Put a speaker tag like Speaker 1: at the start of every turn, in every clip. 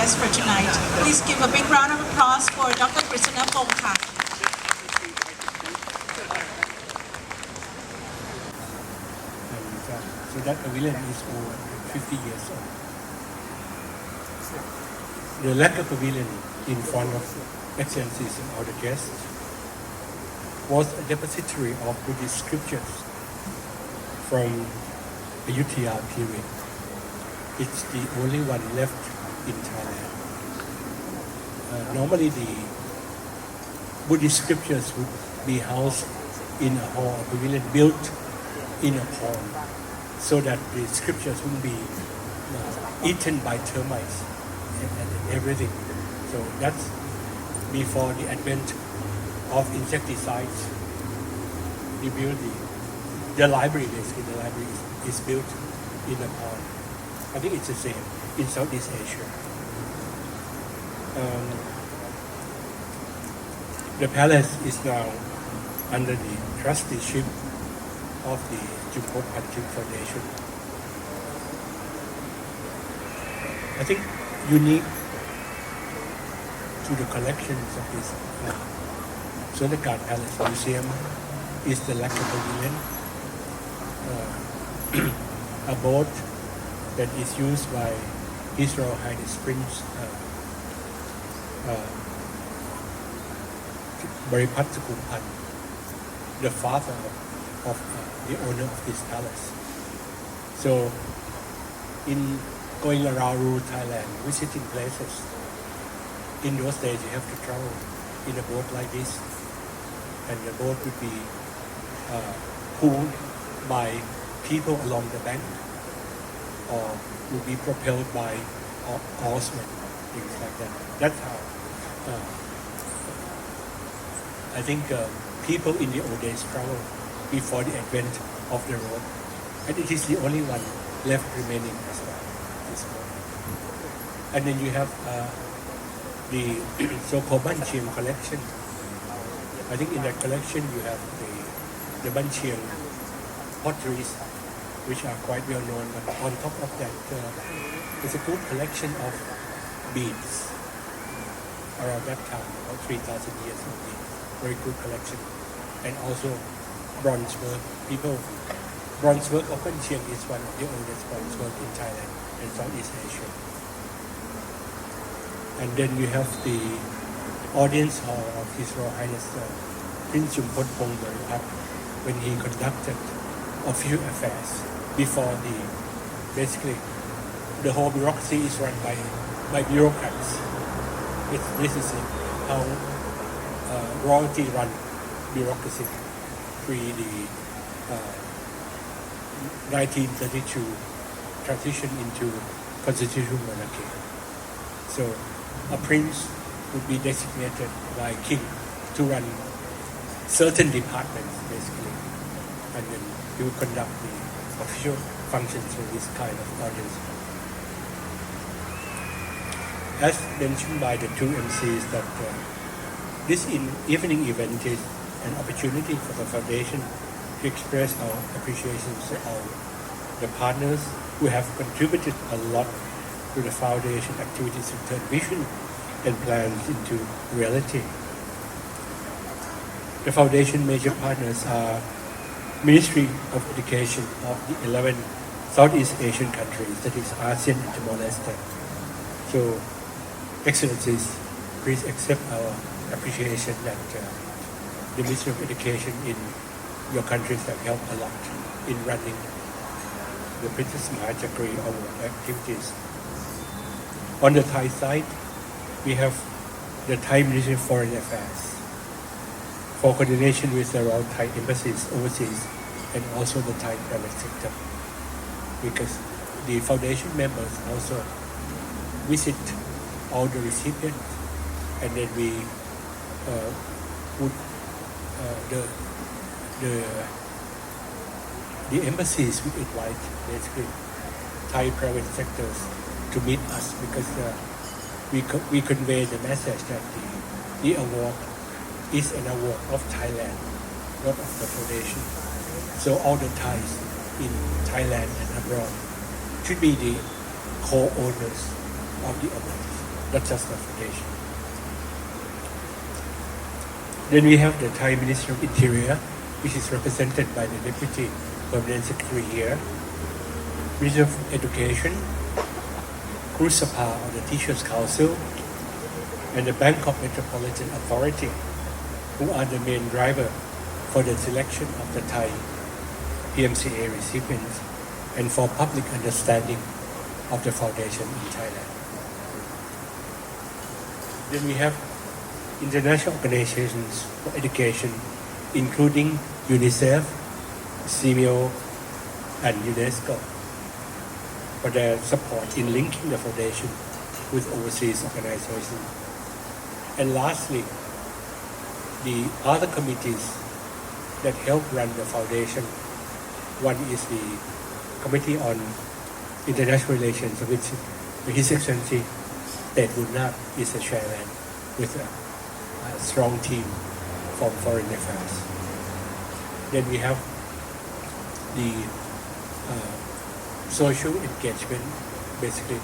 Speaker 1: guest for tonight. Please give a big round of applause for Dr. Krissanapong Kirtikara.
Speaker 2: So that pavilion is over 50 years old. The lacquer pavilion in front of Excellencies and other guests was a depository of Buddhist scriptures from the Ayutthaya period. It's the only one left in Thailand. Normally the Buddhist scriptures would be housed in a hall, a pavilion built in a pond, so that the scriptures wouldn't be eaten by termites and everything. So that's before the advent of insecticides. We built the library, basically the library is built in a pond. I think it's the same in Southeast Asia. The palace is now under the trusteeship of the Jumpot Panchik Foundation. I think unique to the collections of this Sonakar Palace Museum is the lacquer pavilion, a boat that is used by His Royal Highness Prince Baripat Sukumpan, the father of the owner of this palace. So, in going around rural Thailand, visiting places, in those days you have to travel in a boat like this, and the boat would be pulled by people along the bank, or would be propelled by oarsmen, things like that. That's how I think people in the old days traveled before the advent of the road, and it is the only one left remaining as well. This one. And then you have the so-called Banchiang collection. I think in that collection you have the Banchiang potteries, which are quite well known. But on top of that, there's a good collection of beads around that time, about 3,000 years of beads. Very good collection. And also bronze work. Bronze work of Banchiang is one of the oldest bronze work in Thailand and Southeast Asia. And then you have the audience hall of His Royal Highness Prince Jumpot Kirtikara when he conducted official affairs before basically the whole bureaucracy is run by bureaucrats. This is how royalty run bureaucracy pre the 1932 transition into constitutional monarchy. So a prince would be designated by king to run certain departments basically, and then he would conduct the official functions for this kind of audience. As mentioned by the two MCs, that this evening event is an opportunity for the foundation to express our appreciation to all the partners who have contributed a lot to the foundation activities to turn vision and plans into reality. The foundation major partners are Ministry of Education of the 11 Southeast Asian countries, that is ASEAN and Timor-Leste. So, Excellencies, please accept our appreciation that the Ministry of Education in your countries have helped a lot in running the Princess Mahachakri Award activities. On the Thai side, we have the Thai Ministry of Foreign Affairs for coordination with the Royal Thai embassies overseas and also the Thai private sector, because the foundation members also visit all the recipients, and then we would the embassies would invite basically Thai private sectors to meet us, because we convey the message that the award is an award of Thailand, not of the foundation. So all the Thais in Thailand and abroad should be the co-owners of the award. not just the foundation. Then we have the Thai Ministry of Interior, which is represented by the Deputy Permanent Secretary here, Ministry of Education, Kru Sapa or the Teachers Council, and the Bangkok Metropolitan Authority, who are the main driver for the selection of the Thai PMCA recipients and for public understanding of the foundation in Thailand. Then we have international organizations for education, including UNICEF, CMO, and UNESCO, for their support in linking the foundation with overseas organizations. And lastly, the other committees that help run the foundation. One is the Committee on International Relations, of which His Excellency Ted Bunnak is the chairman with a strong team from Foreign Affairs. Then we have the social engagement, basically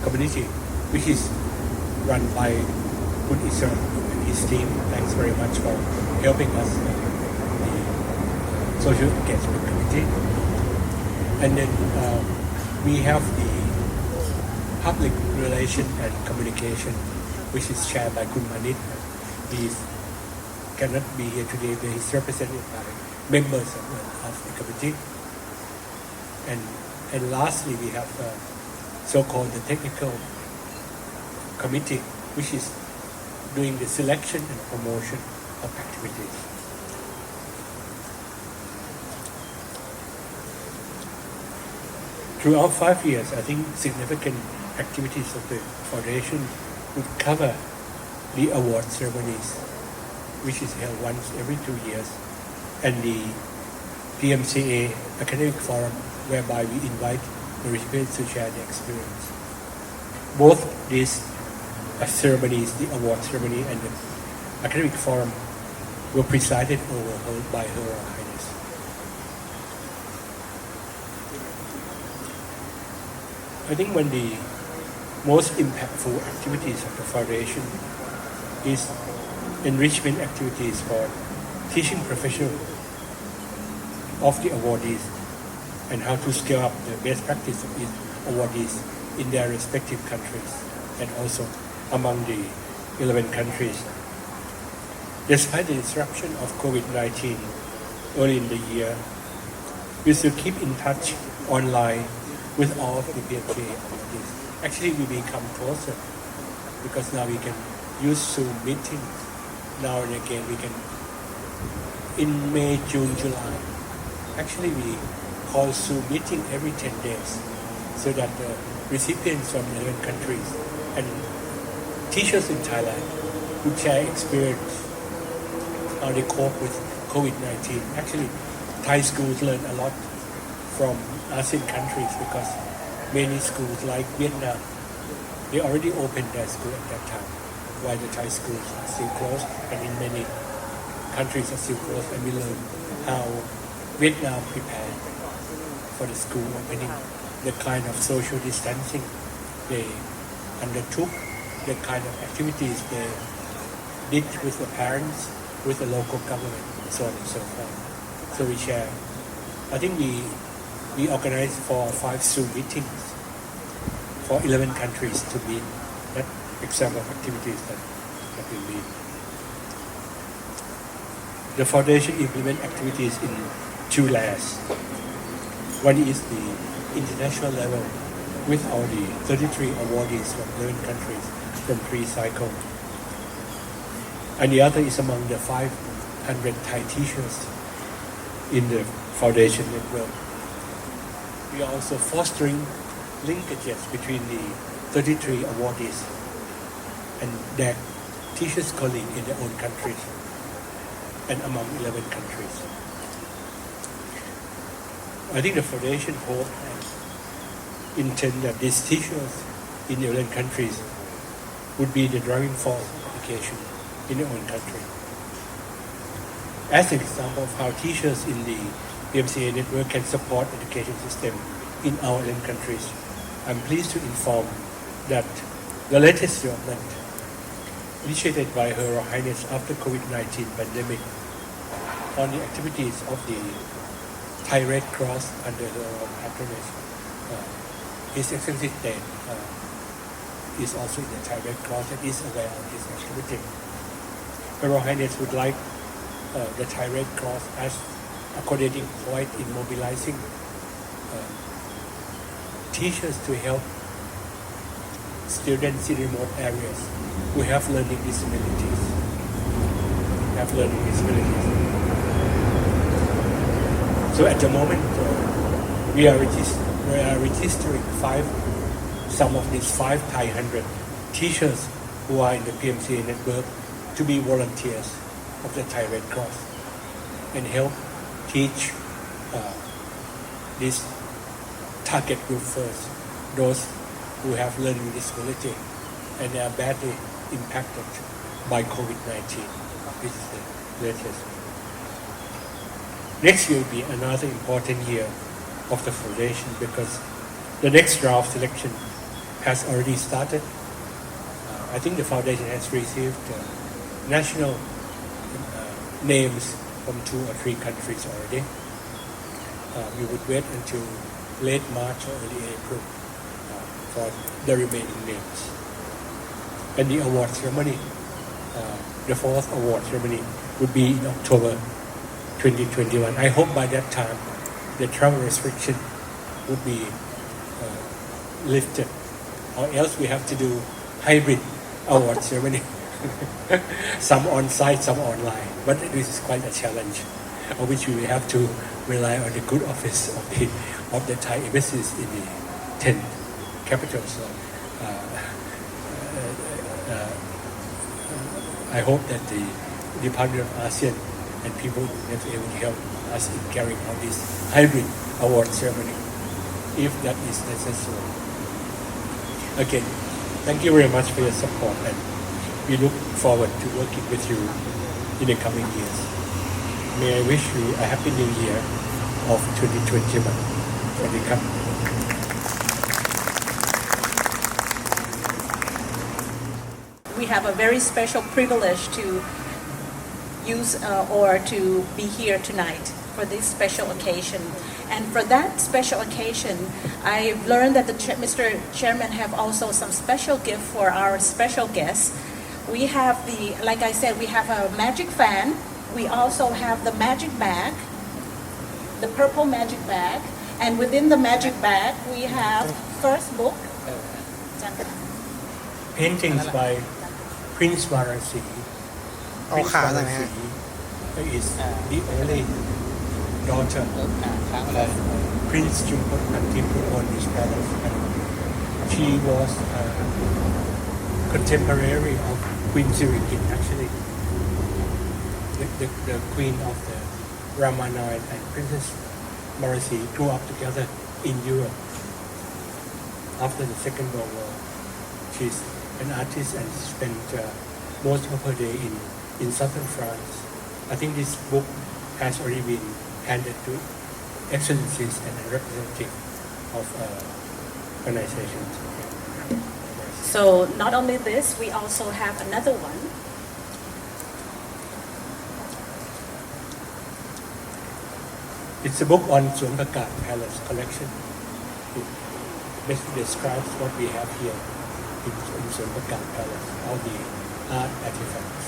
Speaker 2: community, which is run by Kun Isra and his team. Thanks very much for helping us the social engagement committee. And then we have the public relation and communication, which is chaired by Kun Manit. He cannot be here today, but he's represented by members of the committee. And lastly, we have so-called the technical committee, which is doing the selection and promotion of activities. Throughout 5 years, I think significant activities of the foundation would cover the award ceremonies, which is held once every 2 years, and the PMCA academic forum, whereby we invite the recipients to share their experience. Both these ceremonies, the award ceremony and the academic forum, were presided over by Her Royal Highness. I think one of the most impactful activities of the foundation is enrichment activities for teaching professionals of the awardees and how to scale up the best practice of these awardees in their respective countries and also among the 11 countries. Despite the disruption of COVID-19 early in the year, we still keep in touch online with all of the PMCA awardees. Actually, we become closer because now we can use Zoom meetings. Now and again, we can, in May, June, July, actually we call Zoom meeting every 10 days so that the recipients from 11 countries and teachers in Thailand would share experience how they cope with COVID-19. Actually, Thai schools learn a lot from ASEAN countries because many schools like Vietnam, they already opened their school at that time, while the Thai schools are still closed, and in many countries are still closed, and we learn how Vietnam prepared for the school opening, the kind of social distancing they undertook, the kind of activities they did with the parents, with the local government, so on and so forth. So we share. I think we organized 4 or 5 Zoom meetings for 11 countries to meet. That example of activities that we meet. The foundation implement activities in 2 layers. One is the international level with all the 33 awardees from 11 countries from 3 cycles. And the other is among the 500 Thai teachers in the foundation network. We are also fostering linkages between the 33 awardees and their teachers' colleagues in their own countries and among 11 countries. I think the foundation hope and intend that these teachers in the 11 countries would be the driving force of education in their own country. As an example of how teachers in the PMCA network can support education system in our 11 countries, I'm pleased to inform that the latest development initiated by Her Royal Highness after COVID-19 pandemic on the activities of the Thai Red Cross under her patronage. His Excellency State is also in the Thai Red Cross and is aware of this activity. Her Royal Highness would like the Thai Red Cross as a coordinating point in mobilizing teachers to help students in remote areas who have learning disabilities. So at the moment, we are registering some of these 500 teachers who are in the PMCA network to be volunteers of the Thai Red Cross and help teach this target group first, those who have learning disability and they are badly impacted by COVID-19. This is the latest. Next year will be another important year of the foundation because the next draft selection has already started. I think the foundation has received national names from 2 or 3 countries already. We would wait until late March or early April for the remaining names. And the award ceremony, the 4th award ceremony would be in October 2021. I hope by that time the travel restriction would be lifted, or else we have to do hybrid award ceremony. Some on-site, some online. But this is quite a challenge, of which we have to rely on the good office of the Thai embassies in the 10 capitals. So, I hope that the Department of ASEAN and people will be able to help us in carrying out this hybrid award ceremony, if that is necessary. Again, thank you very much for your support, and we look forward to working with you in the coming years. May I wish you a happy new year of 2021. Welcome.
Speaker 1: We have a very special privilege to use or to be here tonight for this special occasion. And for that special occasion, I've learned that Mr. Chairman have also some special gift for our special guests. We have like I said, we have a magic fan. We also have the magic bag, the purple magic bag. And within the magic bag, we have first book.
Speaker 2: Paintings by Prince Varanasi. Prince Varanasi is the only daughter of Prince Jumpatip who owned this palace. And she was a contemporary of Queen Sirikit, actually. The queen of the Ramanand and Princess Marasi grew up together in Europe. After the Second World War, she's an artist and spent most of her day in southern France. I think this book has already been handed to excellencies and a representative of organizations.
Speaker 1: So not only this, we also have another one.
Speaker 2: It's a book on Suanpakat Palace collection. It basically describes what we have here in Suanpakat Palace, all the art artifacts.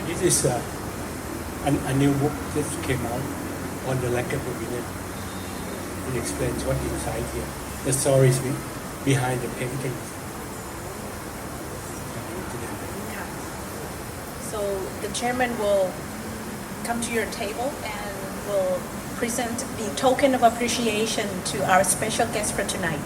Speaker 2: And this is a new book that came out on the lacquer pavilion. It explains what's inside here, the stories behind the paintings.
Speaker 1: So the chairman will come to your table and will present the token of appreciation to our special guest for tonight.